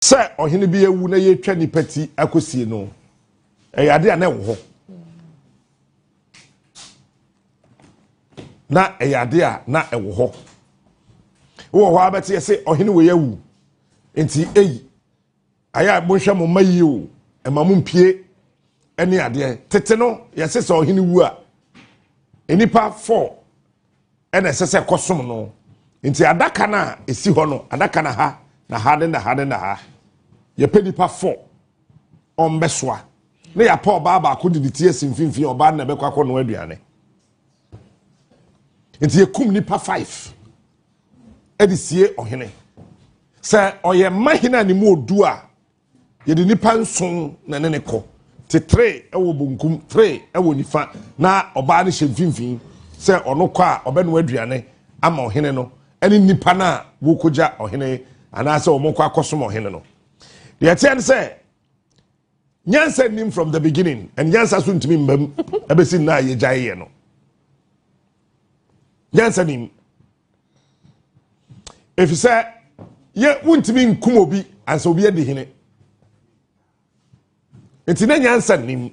Sir, or hini be a wuna ye twenty petty akosie no. Ade na wo ho. Na ade na ewo ho. Wo ho abeti say ohini we yawu. Enti eyi. Aya bonhwa mo mayi o. E ma mo mpie ene ade. Tete no yese say ohini wu a. Enipa 4 ene sese kosom no. Enti adaka na esi ho no, adaka na ha, na ha de na ha de na ha. Ye pe nipa 4 ombeswa. Na ya pa oba ba ko di tie simfinfin oba na be kwa ko no aduane. Enti ye kum nipa 5. Edisie ohene. Se oye mahina ni mu odu a ye de nipa nson na ne ko. Te 3 ewo bonkum 3 ewo nifa na oba ne hemfinfin se ono kwa a oba no aduane ama ohene no eni nipa na wo koja ohene ana se omo kwa akosom ohene no. The attempt say nyansa nim from the beginning and nyansa so ntimi mbam ebesi na ye jaye no. Nyansa nim if you say ye wuntimi nkum obi ansa obi edi hene. Enti na nyansa nim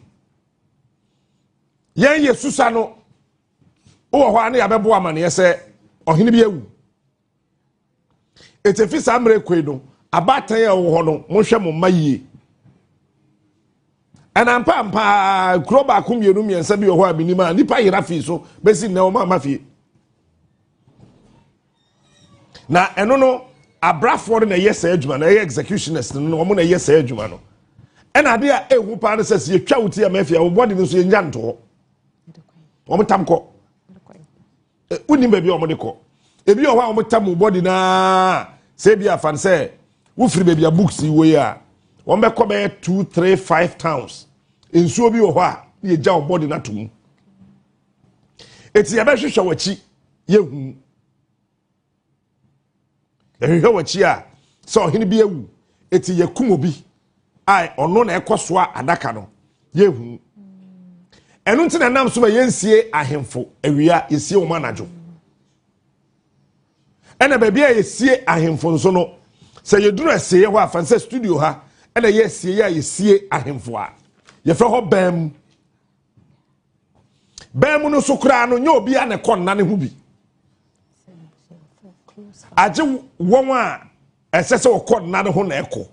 yen yesusa no wo ho ane abebo amane ye se ohene bi awu. Etefi samre kwe no abatan ya wo ho no mo hwe mo maye ana mpa kroba akomienu miensa bi ho a binima nipa yira fi so besi na o ma mafie na eno no abrafo na yesa adwuma na executionist no mo na yesa adwuma no ena ade a ehu pa na sese ye twa wuti ya mafia wo body no so ye nya nto o motam ko uni be bi o mo de ko ebi o ha o motam body na se bi afan se wo free baby books we ya won be ko be 2 3 5 towns ensuo bi wo ho a ye gya body na tum eti ya be hwehwe wachi ye hu ehwehwe wachi a so hini bi ewu eti ye kumobi ai ono na ekoso adaka no ye hu enu nti na nam so ba yensie ahemfo awia yesie wo manajo ena ba bia yesie ahemfo nso no se ye duru ase ye ho afanse studio ha ena ye sie ya yesie ahemfo a ye fra ho bam no so kra no nya obi a ne konna ne hu bi aje won a esese wo konna ne ho na eko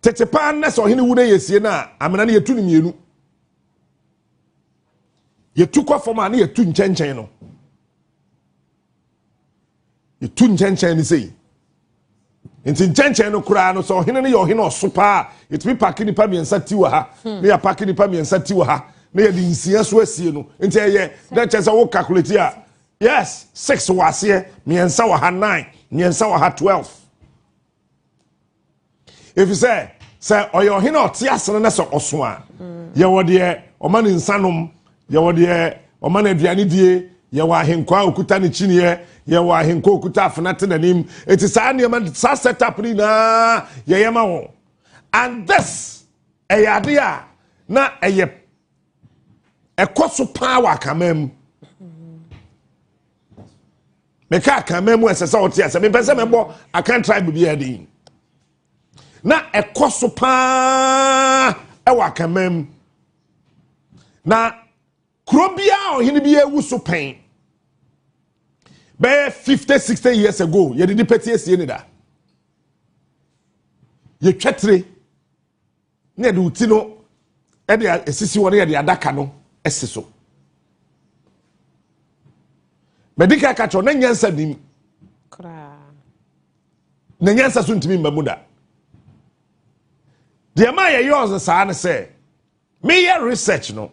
tete pa na so hene wu na yesie na amena ne yetu ne mienu yetu kwa foma na yetu nchenchen no yetu nchenchen ni sei nti nchenchen no kura no so hene ne yo hene osopa itimi paki ni pa miensa tiwa ha ne ya paki ni pa miensa tiwa ha ne ya di nsia so asie no nti ye that chance wo calculate a yes 6 wase miensa wa ha 9 miensa wa ha 12 if you say oyo hene otiasene na so oso a ye wo de o man nsanom ye wo de o man aduane die ye wa ahenkwa okuta ne chiniye ye wa ahenkwa okuta afnate nanim eti sa ne man sa setup ni na ye yema wo and this eyade a na eye ekoso power kamam meka kamam esesa ote ase me pese mebo akan tribe bi adi na ekoso pa ewa kamam na krobia ohini bi ewu so pen be 50-60 years ago ye did peti esie ni da ye twetire na de uti no e de esisi won ye de adaka no esiso medical kacho na nyansa nim kra na nyansa so ntimi mamuda de ma ye yours sa na say me ye research no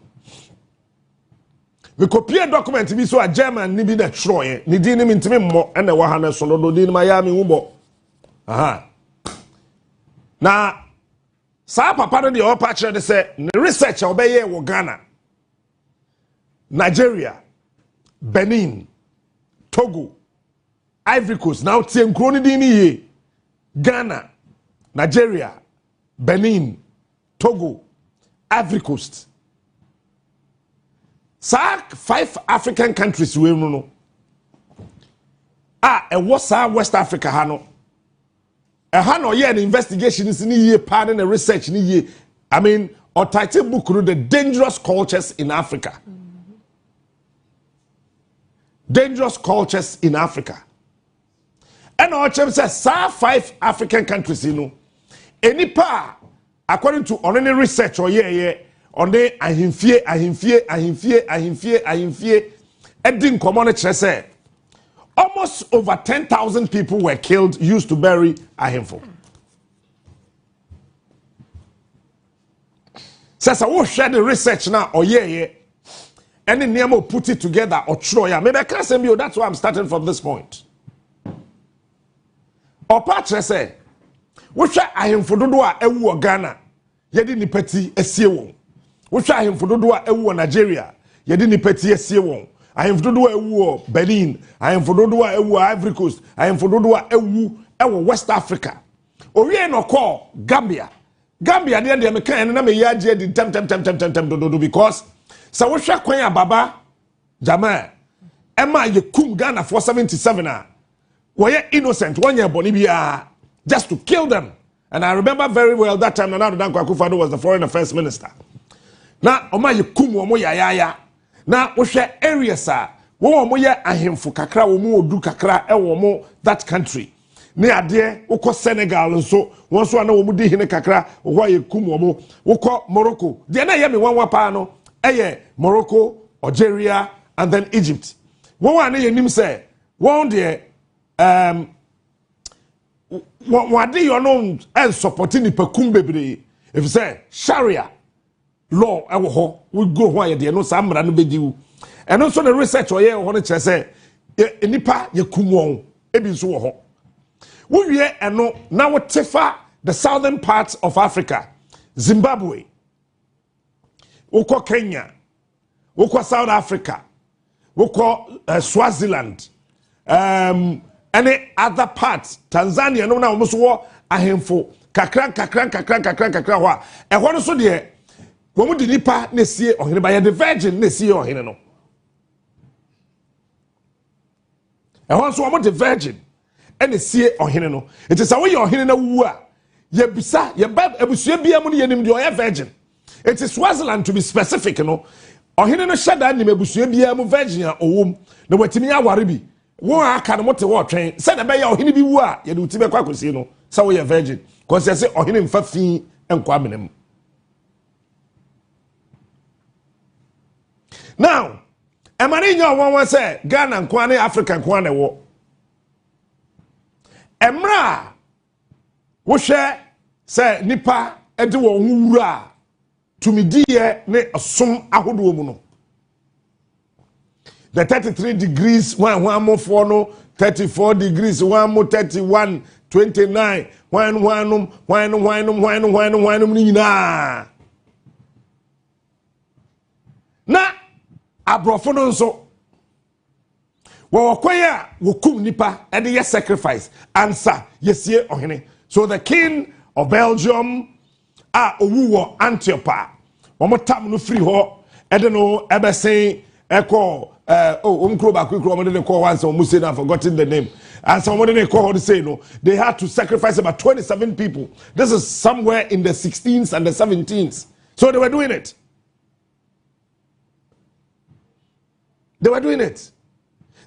we copy a document bi so a German ni bi na troye ni di ni ntimi mmo na wa ha na so no di ni ma ya mi hubo aha na sa papa no de o pa kire de say ne research a obeye wo Ghana Nigeria Benin Togo Ivory Coast now tie nkro ni di ni ye Ghana Nigeria Benin Togo Ivory Coast sa 5 African countries we mu no e wo sa West Africa ha no ha no ye an investigation is ni ye pa na research ni ye. I mean, or title book the dangerous cultures in Africa. Dangerous cultures in Africa. And our chap says 5 African countries, you know. Any pa according to on any research or on the ahimfie Edin community say almost over 10,000 people were killed used to bury ahimfo. Says I will share the research now or any name put it together or throw ya. Maybe I can't say you. That's why I'm starting from this point. Or patch say which ahimfo dodo a ewu Ghana yedi ni peti esie won. Which ahimfo dodo a ewu Nigeria yedi ni peti esie won. Ahimfo dodo a ewu Benin, ahimfo dodo a ewu Ivory Coast, ahimfo dodo a ewu West Africa. Owie no call Gambia. Gambia dey me kan na me yaje di tem dodo because so we hwe kwan ababa Jamaa Emma ye kum Ghana for 77 a we innocent one year boni bia just to kill them. And I remember very well that time Nana Dankwa Akufo-Addo was the foreign affairs minister. Na oma ye kum omo ya na we hwe areas a wo omo ye ahemfu kakra omo odu kakra e wo that country. Ne ade wokọ Senegal nso won so na wo mudi hene kakra wo ye kum omo wokọ Morocco de na ye me wanwa pa no eye Morocco, Algeria and then Egypt. Won na ye nim say won de wade you know and supporting the pekum bebre if you say Sharia law e wo ho we go ho ye de no samra no bejiwu and also the research o ye ho no kire say nipa ye kum won e bi so wo ho we eno na wo tefa the southern parts of Africa, Zimbabwe, uko Kenya, uko South Africa, uko Swaziland, any other parts, Tanzania no na almost wo ahemfo kakran wa e ho no so de wo mu di nipa na sie ohene ba ye the virgin na sie ohene no e ho so wo mu the virgin ene sie ohene no it is away your ohene na wu a ye bisa ye ba abusua bia mu ne yenim de oye virgin it is Swaziland to be specific no ohene no shada nim abusua bia mu virgin a owom na watimi aware bi wo aka no mote wo twen se na be ye ohene bi wu a ye de uti be kwa kosie no sa wo ye virgin cause ye say ohene mfa fi enko amenem. Now emani nya won say Ghana nko na Africa nko na wo Emra wo hwe se nipa ede wo wura tumidie ne asom ahodo mu no the 33 degrees one more for no 34 degrees one more 31 29 one nyina na abrofo no nso Wakwaya wokum nipa and yes sacrifice answer yesie ohene. So the king of Belgium owuwo Antiopa omotam no free ho ede no ebese eko onkro ba kwikro mo de call once omuse na forgotten the name and somebody they call to say no they had to sacrifice about 27 people. This is somewhere in the 16th and the 17th. So they were doing it.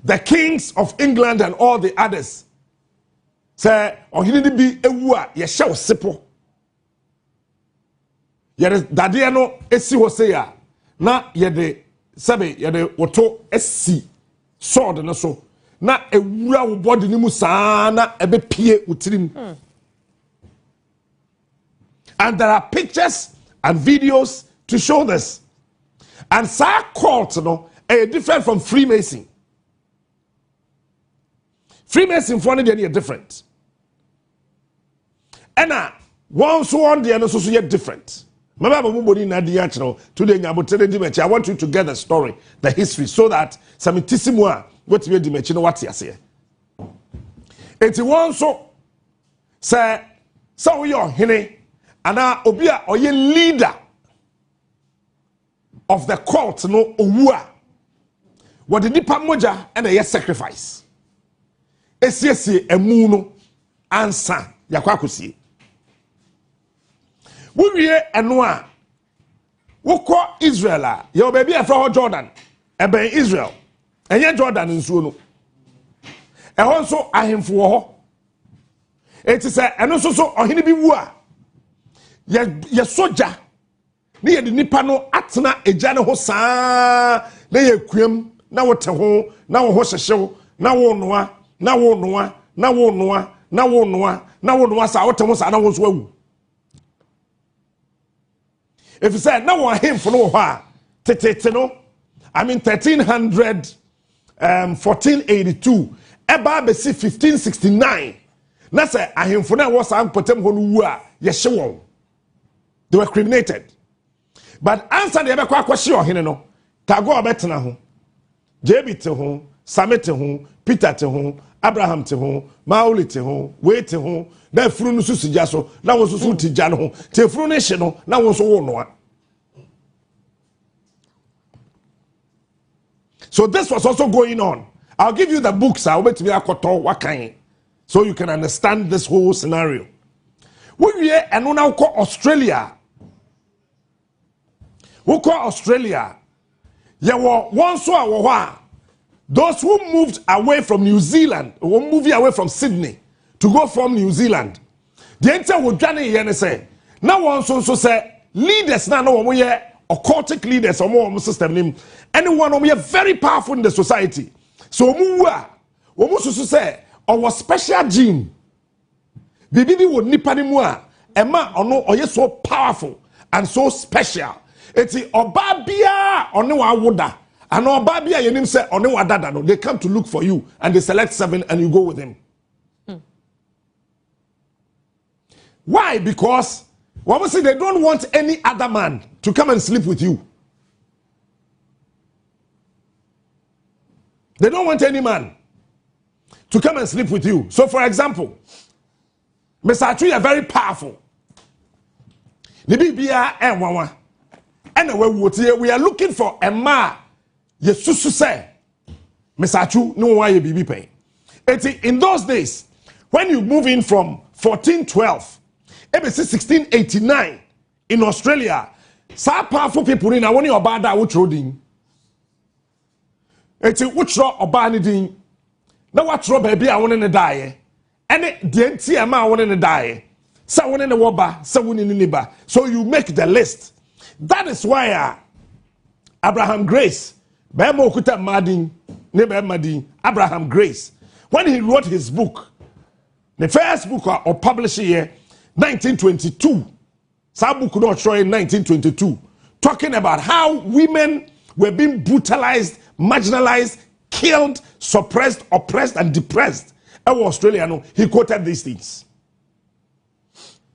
The kings of England and all the others say, "Oh, he didn't be a war. Ye shall sipo. Ye daddy no esi hoseya na ye de sabe ye de woto esi sword na so na ewura wo body ni mu saa na ebe pie utirim." And there are pictures and videos to show this. And sa cult no different from Freemason. Freemason for any different. And one so on the other so yet different. I want you to get the story, the history, so that some tissimua what you dimension what you say. It's one so say so your hene and obia or ye leader of the cult no owua. What the nipa moja and a yes sacrifice. Esiesie emu no ansa yakwa kosie wo wie eno a wo kɔ Israel a ye obabi afra ho Jordan eben Israel enye Jordan nsuo no ehon so ahemfo wo ho eti se eno so ohene bi wu a ye soja ne ye de nipa no atena eja ne ho saa na ye kuam na wote ho na wo ho hyehyew na wo noa na wo noa na wo noa na wo noa na wo noa sa wote ho saa na wo so awu if you say na wo ahemfo no ho a tetete no I mean 1300 1482 eba be si 1569 na say ahemfo na wo sa potem ho no wu a ye hye won they were cremated but answer the ebekwa kwahye ohene no tago obetena ho JB te ho Same te ho Peter te ho Abraham te ho Mauli te ho we te ho na furu no susugya so na wo susu tigya no ho te furu no hye no na wo so wo noa. So this was also going on. I'll give you the books I will to be akoto wakan so you can understand this whole scenario. We eno na ko Australia. We call Australia. There were one so a those who moved away from New Zealand, were moving away from Sydney to go from New Zealand. The entire would Johnny say, now one so say leaders now no one occultic leaders or more system name. Anyone we are very powerful in the society. So we must say our special gene. Bibi would nipa ni mua. Emma ono oye so powerful and so special. Eti obabia Onua woda. And obabia yenim say Onua dada no. They come to look for you and they select 7 and you go with him. Why? Because obviously they don't want any other man to come and sleep with you. They don't want any man to come and sleep with you. So for example, Mr. Atri are very powerful. And we are looking for a man. Yesusu say, Mr. Atri, no why you be paying. In those days, when you move in from 1412, ABC 1689 in Australia, so powerful people in Awoni Obada which rodin. Which oba ni din. Na watro baby I want to die. And the entire man I want to die. So one in the woba, so one in the neighbor. So you make the list. That is why Abraham Grace, Bemo Kuta Madin, neighbor Madin, Abraham Grace, when he wrote his book, the first book of published here, 1922. Some book not showing 1922, talking about how women were being brutalized, marginalized, killed, suppressed, oppressed, and depressed. Australia, no, he quoted these things.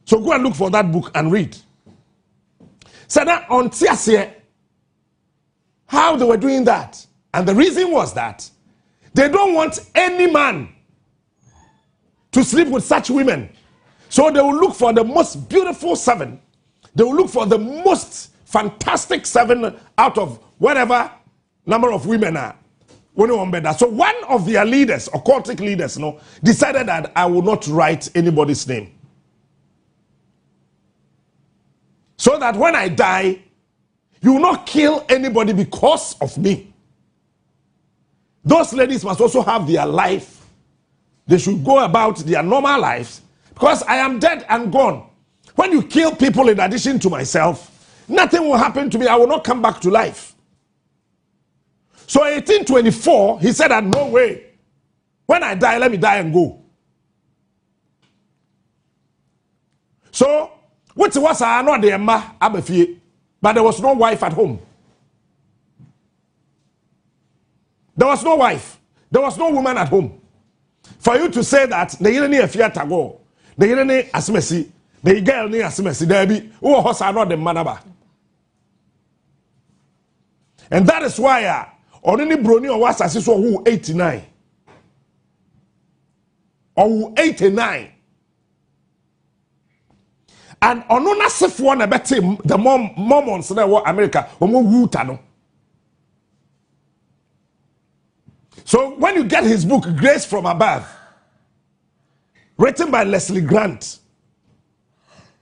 So go and look for that book and read. So that on TSA, how they were doing that. And the reason was that they don't want any man to sleep with such women. So they will look for the most beautiful 7. They will look for the most fantastic 7 out of whatever number of women are. So one of their leaders, occultic leaders, decided that I will not write anybody's name. So that when I die, you will not kill anybody because of me. Those ladies must also have their life. They should go about their normal lives. Because I am dead and gone. When you kill people in addition to myself, nothing will happen to me. I will not come back to life. So 1824, he said that no way. When I die, let me die and go. So, what was I not the Emma Abefie, but there was no wife at home. There was no wife. There was no woman at home. For you to say that the Irene Fiata go, the Irene Asmesi, the girl near Asmesi, there be who was not the manaba. And that is why Onini Broni or was as who 89 or who 89. And Onona Sif one about him, the Mormons in America, Wutano. So when you get his book, Grace from Above, written by Leslie Grant.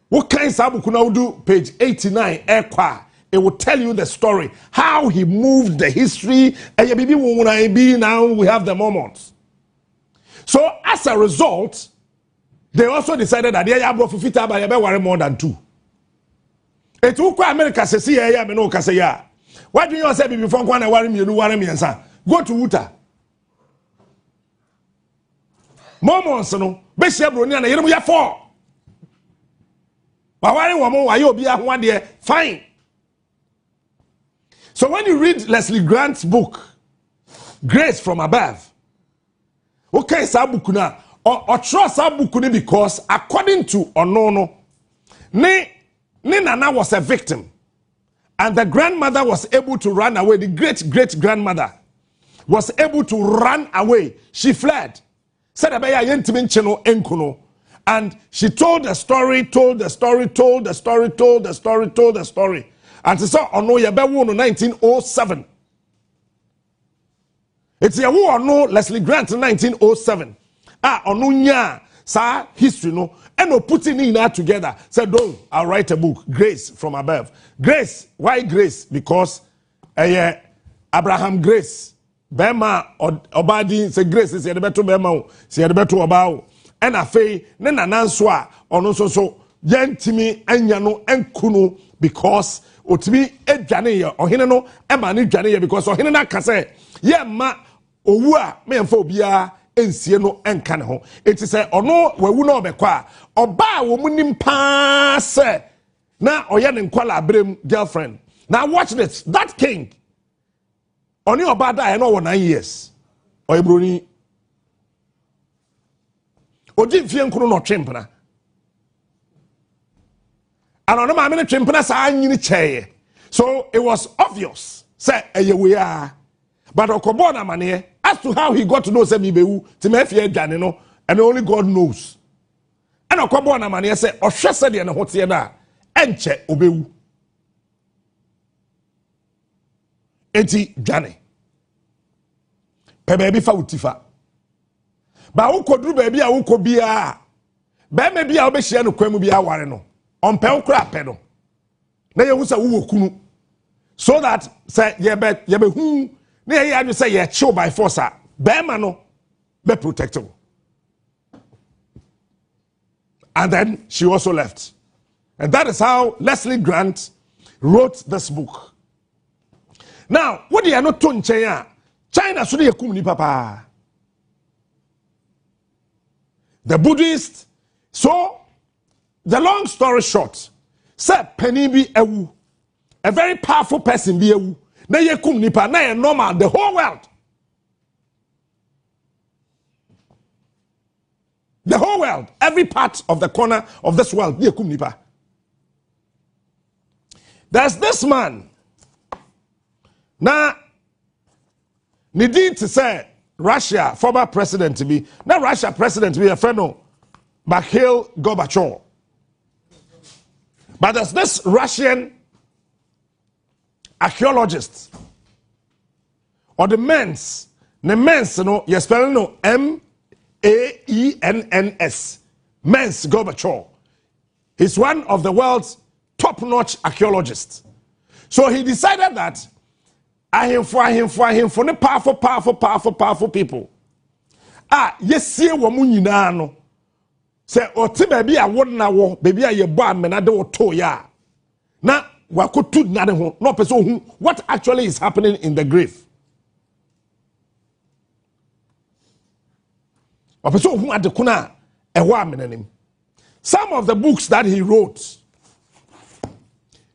What kind of book now do page 89 it will tell you the story, how he moved the history, and now we have the moments. So as a result, they also decided that they brought fita by worry more than 2. It took America say see ya me no kase ya. Why do you say before kwan worry me no worry me ansa? Go to Utah. Moments no be share bro ni na yere mo ya 4. Wa worry wo mo wa ye obi ahwa de fine. So when you read Leslie Grant's book, Grace from Above, okay, sa book na or trust sa book ni because according to Onua, ne Nana was a victim, and the grandmother was able to run away. The great grandmother was able to run away. She fled. Said abaya yentimin cheno enkuno, and she told the story. And she saw Onua Yabewu in 1907. It's a war no Leslie Grant in 1907. Onunya sa history no and no putting in that together. Said, "Oh, I'll write a book, Grace from Above." Grace, why Grace? Because Abraham Grace, Bema Obadi say Grace is the better Bema, say the better about. And a fay, Nena Nanswa, or no so Yentimi and Yano and Kuno because otimi edwane ye ohene no e ma ne dwane ye because ohene na ka say ye ma owu a me mfa obia ensie no enka ne ho enti say ono wawu na obekwa a oba wo munim pa say na oye ne nkwala abrem girlfriend. Now watch this, that king oni oba da no 9 years oyebroni oji mfie nkuru no twempena. And so it was obvious, say we are. But Okobona mane, as to how he got to know Semibewu, Timefia Janino, and only God knows. And Okobona mane say, Oshesedi and Hotiana, Enche Obewu. Eti Jane. Pebebi Fautifa. Ba uko dru baby a uko bia. Be me bia obehia no kwamu bia ware no. On pen kura pedo na ye hu sa wo kunu so that say ye be hu na ye adu say ye chill by force be ma no be protectable. And then she also left, and that is how Leslie Grant wrote this book. Now what they are not to nchen China so dey kum ni papa the Buddhists. So the long story short, say penny bi ewu, a very powerful person bi ewu. Na ye kum nipa na ye normal the whole world. The whole world, every part of the corner of this world, ye kum nipa. There's this man. Now, need to say Russia former president to be now Russia president to be a friend of Mikhail Gorbachev. But there's this Russian archaeologist, or the men's, you know, you spell no M-A-E-N-N-S, Men's Gorbachev. He's one of the world's top-notch archaeologists. So he decided that ahemfo ne powerful people. Yes, woman nyina no. Say oti baby a won na wo baby a ye bo amena de wo to ya na wakotu na de ho no person hu what actually is happening in the grave. A person hu adekuna e ho amenanim. Some of the books that he wrote,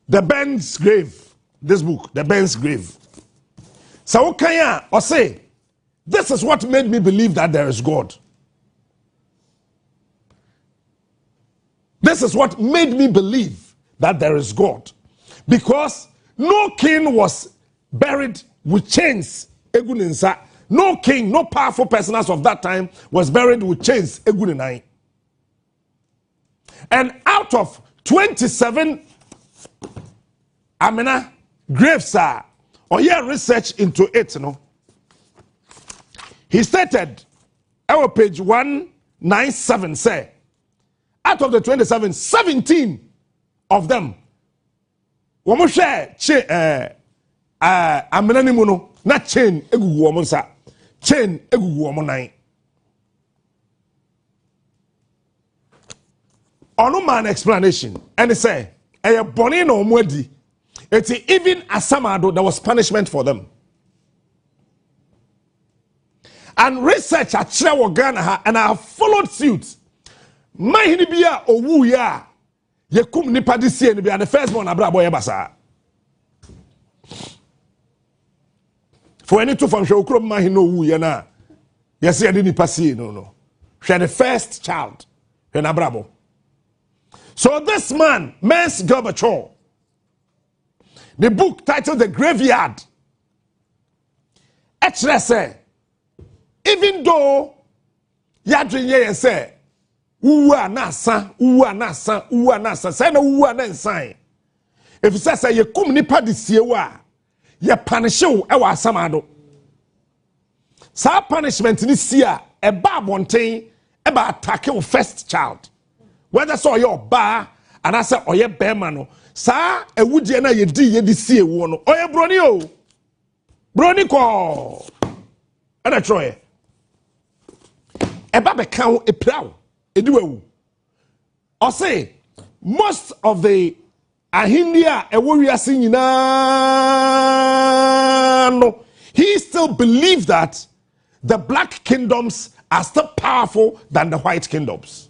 The Ben's Grave, this book, The Ben's Grave. So okay, or say, this is what made me believe that there is God. This is what made me believe that there is God. Because no king was buried with chains. No king, no powerful person as of that time was buried with chains. And out of 27 graves or yeah, research into it, he stated, our page 1 9:7 say, out of the 27, 17 of them, wɔn share amenani mu no na chain egugu wɔn nsa, chain egugu wɔn nan. Ono man explanation and say, "Eye boni na wɔn adi." It's even asamado there was punishment for them. And research at Chewa Ghana and I have followed suit. My hinibia owu ya yekum nipa this year and the first one abra boy basa. For any two from Shokro Mahino wu ya na. Yes, I didn't pass no. She had the first child. When abrabo. So this man, Mens Gorbachev, the book titled The Graveyard. Actually say, even though Yadriye say, uwa nasa, say no uwa na nsan. If you say you kum nipa disie wa, you punish you ewa asamado. Sa punishment ni sia eba bonten eba attack your first child. Whether so your ba and I say oye bema no, sa ewudie na yedi sie wo no. Oye broni o. Broni ko. Ana troye. Eba be kan epraw ediwewu. Or say most of the ahindia ewo wiase nyina no, he still believed that the black kingdoms are still powerful than the white kingdoms.